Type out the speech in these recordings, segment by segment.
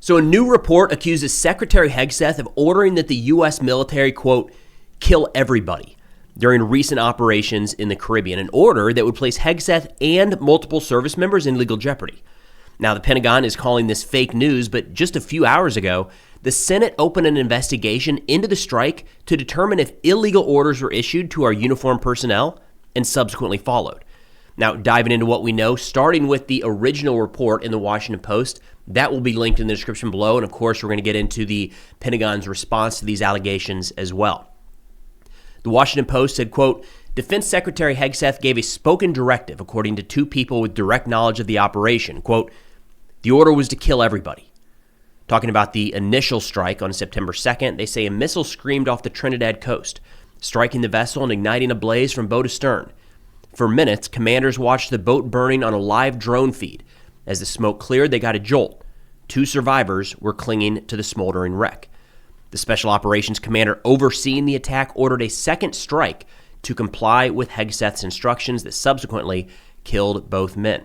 So a new report accuses Secretary Hegseth of ordering that the U.S. military, quote, kill everybody during recent operations in the Caribbean, an order that would place Hegseth and multiple service members in legal jeopardy. Now, the Pentagon is calling this fake news, but just a few hours ago, the Senate opened an investigation into the strike to determine if illegal orders were issued to our uniformed personnel and subsequently followed. Now, diving into what we know, starting with the original report in the Washington Post, that will be linked in the description below. And of course, we're going to get into the Pentagon's response to these allegations as well. The Washington Post said, quote, Defense Secretary Hegseth gave a spoken directive, according to two people with direct knowledge of the operation. Quote, the order was to kill everybody. Talking about the initial strike on September 2nd, they say a missile screamed off the Trinidad coast, striking the vessel and igniting a blaze from bow to stern. For minutes, commanders watched the boat burning on a live drone feed. As the smoke cleared, they got a jolt. 2 survivors were clinging to the smoldering wreck. The Special Operations Commander overseeing the attack ordered a second strike to comply with Hegseth's instructions that subsequently killed both men.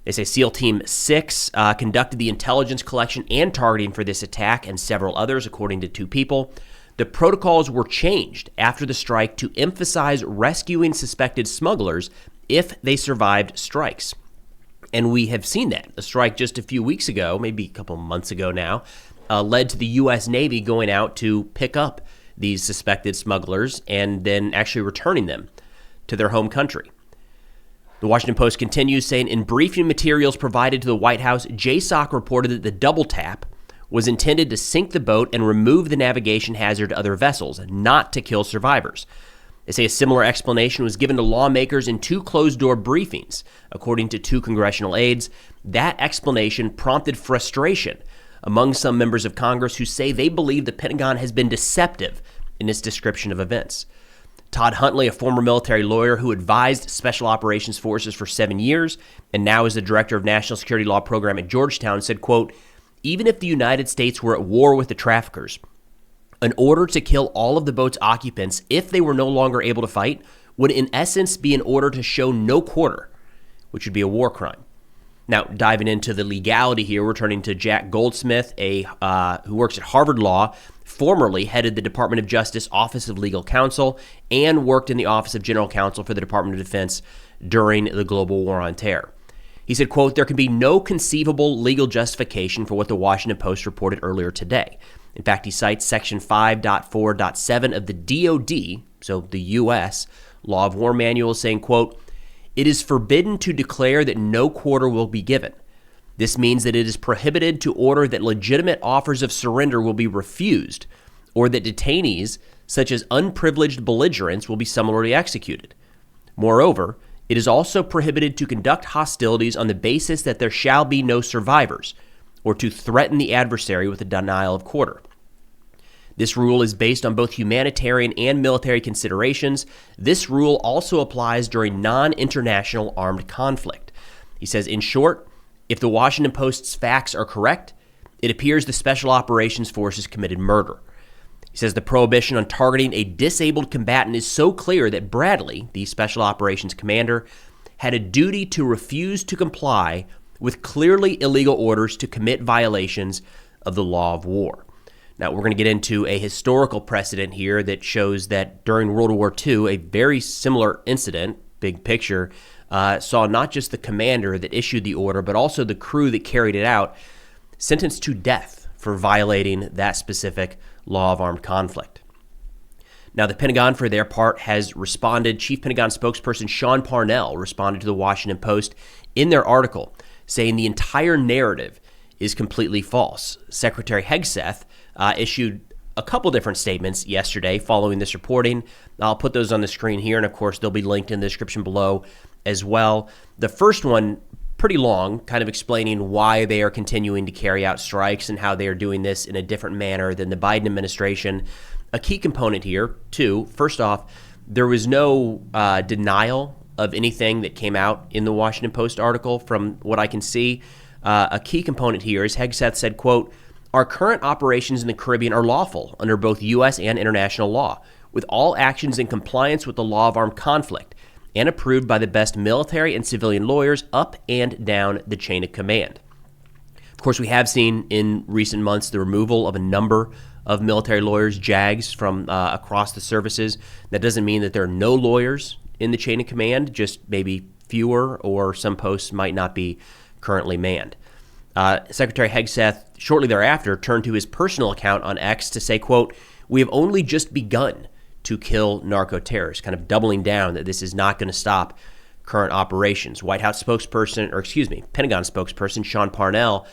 They say SEAL Team 6 conducted the intelligence collection and targeting for this attack and several others, according to 2 people. The protocols were changed after the strike to emphasize rescuing suspected smugglers if they survived strikes. And we have seen that. A strike just a few weeks ago, maybe a couple months ago now, led to the U.S. Navy going out to pick up these suspected smugglers and then actually returning them to their home country. The Washington Post continues saying, in briefing materials provided to the White House, JSOC reported that the double tap was intended to sink the boat and remove the navigation hazard to other vessels, not to kill survivors. They say a similar explanation was given to lawmakers in 2 closed-door briefings. According to 2 congressional aides, that explanation prompted frustration among some members of Congress who say they believe the Pentagon has been deceptive in its description of events. Todd Huntley, a former military lawyer who advised Special Operations Forces for 7 years and now is the director of National Security Law Program at Georgetown, said, quote, even if the United States were at war with the traffickers, an order to kill all of the boat's occupants if they were no longer able to fight would in essence be an order to show no quarter, which would be a war crime. Now, diving into the legality here, we're turning to Jack Goldsmith, who works at Harvard Law, formerly headed the Department of Justice Office of Legal Counsel, and worked in the Office of General Counsel for the Department of Defense during the global war on terror. He said, quote, there can be no conceivable legal justification for what the Washington Post reported earlier today. In fact, he cites Section 5.4.7 of the DOD, so the U.S. Law of War Manual, saying, quote, it is forbidden to declare that no quarter will be given. This means that it is prohibited to order that legitimate offers of surrender will be refused, or that detainees, such as unprivileged belligerents, will be summarily executed. Moreover, it is also prohibited to conduct hostilities on the basis that there shall be no survivors, or to threaten the adversary with a denial of quarter. This rule is based on both humanitarian and military considerations. This rule also applies during non-international armed conflict. He says, in short, if the Washington Post's facts are correct, it appears the Special Operations Forces committed murder. He says the prohibition on targeting a disabled combatant is so clear that Bradley, the Special Operations Commander, had a duty to refuse to comply with clearly illegal orders to commit violations of the law of war. Now, we're going to get into a historical precedent here that shows that during World War II, a very similar incident, big picture, saw not just the commander that issued the order, but also the crew that carried it out, sentenced to death for violating that specific law of armed conflict. Now, the Pentagon, for their part, has responded. Chief Pentagon spokesperson Sean Parnell responded to the Washington Post in their article, saying the entire narrative is completely false. Secretary Hegseth issued a couple different statements yesterday following this reporting. I'll put those on the screen here, and of course, they'll be linked in the description below as well. The first one, pretty long, kind of explaining why they are continuing to carry out strikes and how they are doing this in a different manner than the Biden administration. A key component here, too, first off, there was no denial of anything that came out in the Washington Post article from what I can see. A key component here is Hegseth said, quote, our current operations in the Caribbean are lawful under both U.S. and international law, with all actions in compliance with the law of armed conflict and approved by the best military and civilian lawyers up and down the chain of command. Of course, we have seen in recent months the removal of a number of military lawyers, JAGs, from across the services. That doesn't mean that there are no lawyers in the chain of command, just maybe fewer, or some posts might not be currently manned. Secretary Hegseth, shortly thereafter, turned to his personal account on X to say, quote, "We have only just begun to kill narco-terrorists," kind of doubling down that this is not going to stop current operations. Pentagon spokesperson Sean Parnell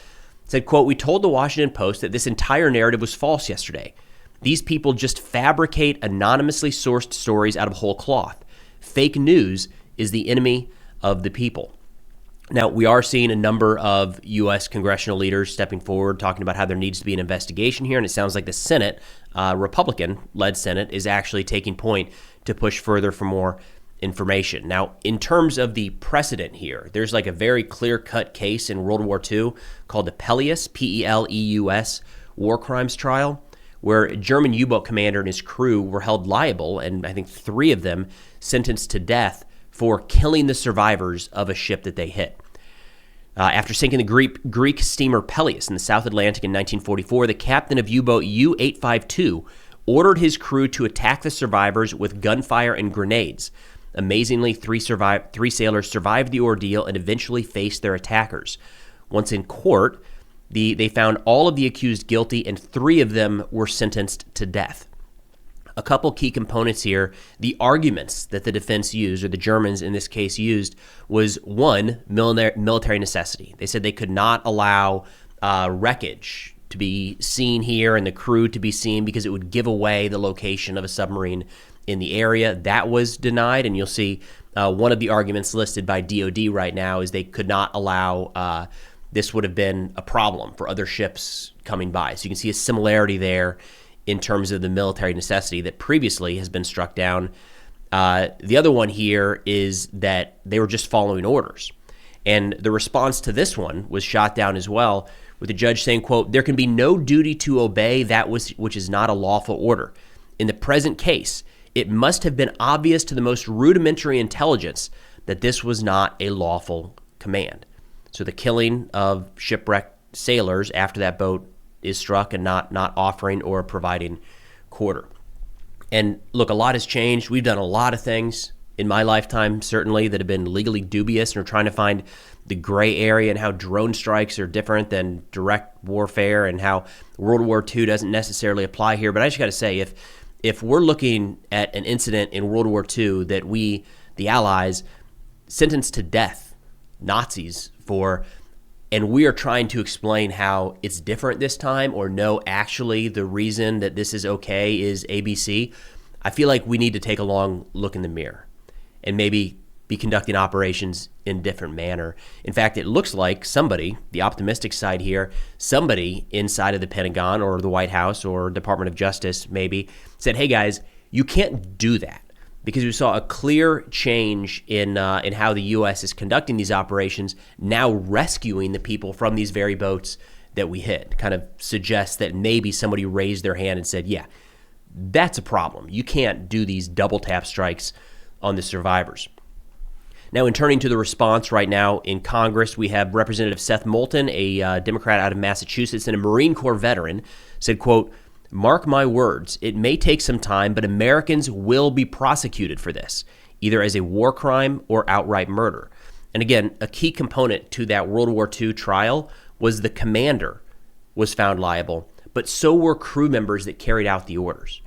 said, quote, "We told the Washington Post that this entire narrative was false yesterday. These people just fabricate anonymously sourced stories out of whole cloth. Fake news is the enemy of the people." Now, we are seeing a number of U.S. congressional leaders stepping forward, talking about how there needs to be an investigation here. And it sounds like the Senate, Republican-led Senate, is actually taking point to push further for more information. Now, in terms of the precedent here, there's like a very clear-cut case in World War II called the Peleus, P-E-L-E-U-S, war crimes trial, where a German U-boat commander and his crew were held liable, and I think 3 of them sentenced to death for killing the survivors of a ship that they hit. After sinking the Greek steamer Peleus in the South Atlantic in 1944, the captain of U-boat U-852 ordered his crew to attack the survivors with gunfire and grenades. Amazingly, 3 sailors survived the ordeal and eventually faced their attackers. Once in court, they found all of the accused guilty, and 3 of them were sentenced to death. A couple key components here. The arguments that the defense used, or the Germans in this case used, was 1, military necessity. They said they could not allow wreckage to be seen here and the crew to be seen because it would give away the location of a submarine in the area. That was denied, and you'll see one of the arguments listed by DOD right now is they could not allow this would have been a problem for other ships coming by. So you can see a similarity there in terms of the military necessity that previously has been struck down. The other one here is that they were just following orders. And the response to this one was shot down as well, with the judge saying, quote, "There can be no duty to obey that which is not a lawful order. In the present case, it must have been obvious to the most rudimentary intelligence that this was not a lawful command." So the killing of shipwrecked sailors after that boat is struck and not offering or providing quarter. And look, a lot has changed. We've done a lot of things in my lifetime, certainly, that have been legally dubious, and we're trying to find the gray area and how drone strikes are different than direct warfare and how World War II doesn't necessarily apply here. But I just got to say, if we're looking at an incident in World War II that we, the Allies, sentenced to death Nazis for, and we are trying to explain how it's different this time, or no, actually the reason that this is okay is ABC, I feel like we need to take a long look in the mirror and maybe be conducting operations in a different manner. In fact, it looks like somebody, the optimistic side here, somebody inside of the Pentagon or the White House or Department of Justice maybe said, hey guys, you can't do that, because we saw a clear change in how the U.S. is conducting these operations, now rescuing the people from these very boats that we hit. Kind of suggests that maybe somebody raised their hand and said, yeah, that's a problem. You can't do these double tap strikes on the survivors. Now, in turning to the response right now in Congress, we have Representative Seth Moulton, a Democrat out of Massachusetts and a Marine Corps veteran, said, quote, "Mark my words, it may take some time, but Americans will be prosecuted for this, either as a war crime or outright murder." And again, a key component to that World War II trial was the commander was found liable, but so were crew members that carried out the orders.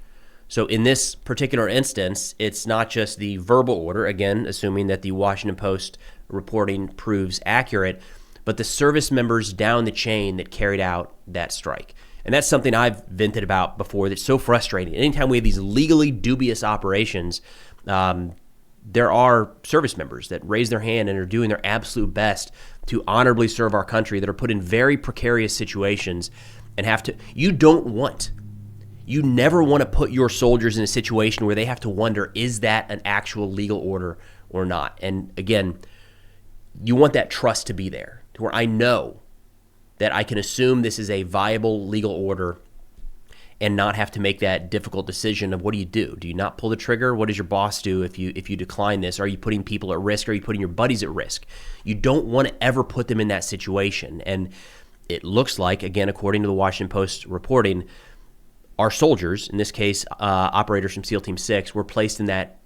So in this particular instance, it's not just the verbal order, again, assuming that the Washington Post reporting proves accurate, but the service members down the chain that carried out that strike. And that's something I've vented about before that's so frustrating. Anytime we have these legally dubious operations, there are service members that raise their hand and are doing their absolute best to honorably serve our country, that are put in very precarious situations and have to, you never want to put your soldiers in a situation where they have to wonder, is that an actual legal order or not? And again, you want that trust to be there, to where I know that I can assume this is a viable legal order and not have to make that difficult decision of what do you do? Do you not pull the trigger? What does your boss do if you decline this? Are you putting people at risk? Are you putting your buddies at risk? You don't want to ever put them in that situation. And it looks like, again, according to the Washington Post reporting, our soldiers, in this case, operators from SEAL Team 6, were placed in that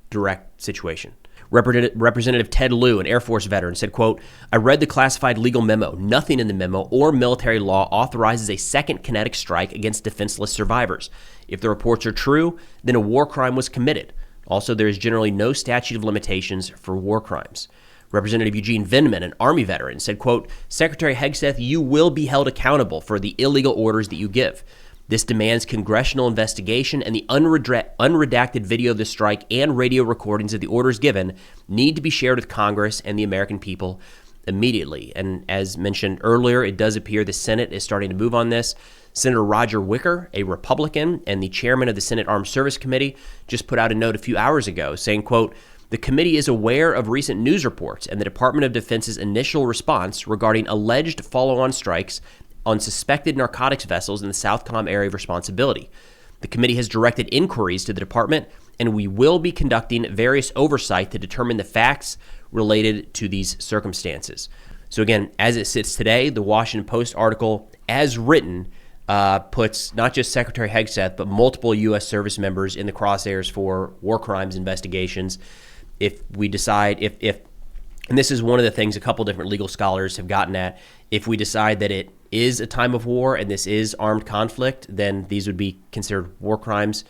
direct situation. Representative Ted Lieu, an Air Force veteran, said, quote, "I read the classified legal memo. Nothing in the memo or military law authorizes a second kinetic strike against defenseless survivors. If the reports are true, then a war crime was committed. Also, there is generally no statute of limitations for war crimes." Representative Eugene Vindman, an Army veteran, said, quote, "Secretary Hegseth, you will be held accountable for the illegal orders that you give. This demands congressional investigation, and the unredacted video of the strike and radio recordings of the orders given need to be shared with Congress and the American people immediately." And as mentioned earlier, it does appear the Senate is starting to move on this. Senator Roger Wicker, a Republican and the chairman of the Senate Armed Service Committee, just put out a note a few hours ago saying, quote, "The committee is aware of recent news reports and the Department of Defense's initial response regarding alleged follow-on strikes on suspected narcotics vessels in the Southcom area of responsibility. The committee has directed inquiries to the department, and we will be conducting various oversight to determine the facts related to these circumstances." So again, as it sits today, the Washington Post article, as written, puts not just Secretary Hegseth, but multiple U.S. service members in the crosshairs for war crimes investigations. If we decide, and this is one of the things a couple different legal scholars have gotten at, if we decide that it is a time of war and this is armed conflict, then these would be considered war crimes.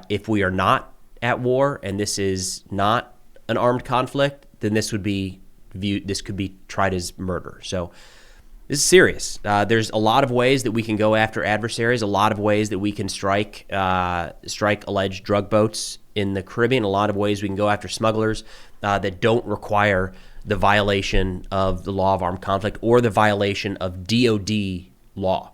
If we are not at war and this is not an armed conflict, then this could be tried as murder. So this is serious. There's a lot of ways that we can go after adversaries, a lot of ways that we can strike alleged drug boats in the Caribbean, a lot of ways we can go after smugglers that don't require the violation of the law of armed conflict or the violation of DOD law.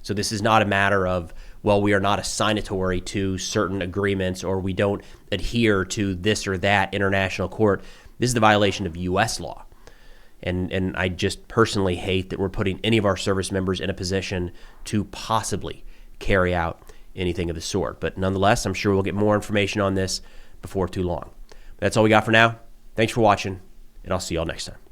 So this is not a matter of, well, we are not a signatory to certain agreements or we don't adhere to this or that international court. This is the violation of U.S. law. And I just personally hate that we're putting any of our service members in a position to possibly carry out anything of the sort. But nonetheless, I'm sure we'll get more information on this before too long. That's all we got for now. Thanks for watching, and I'll see y'all next time.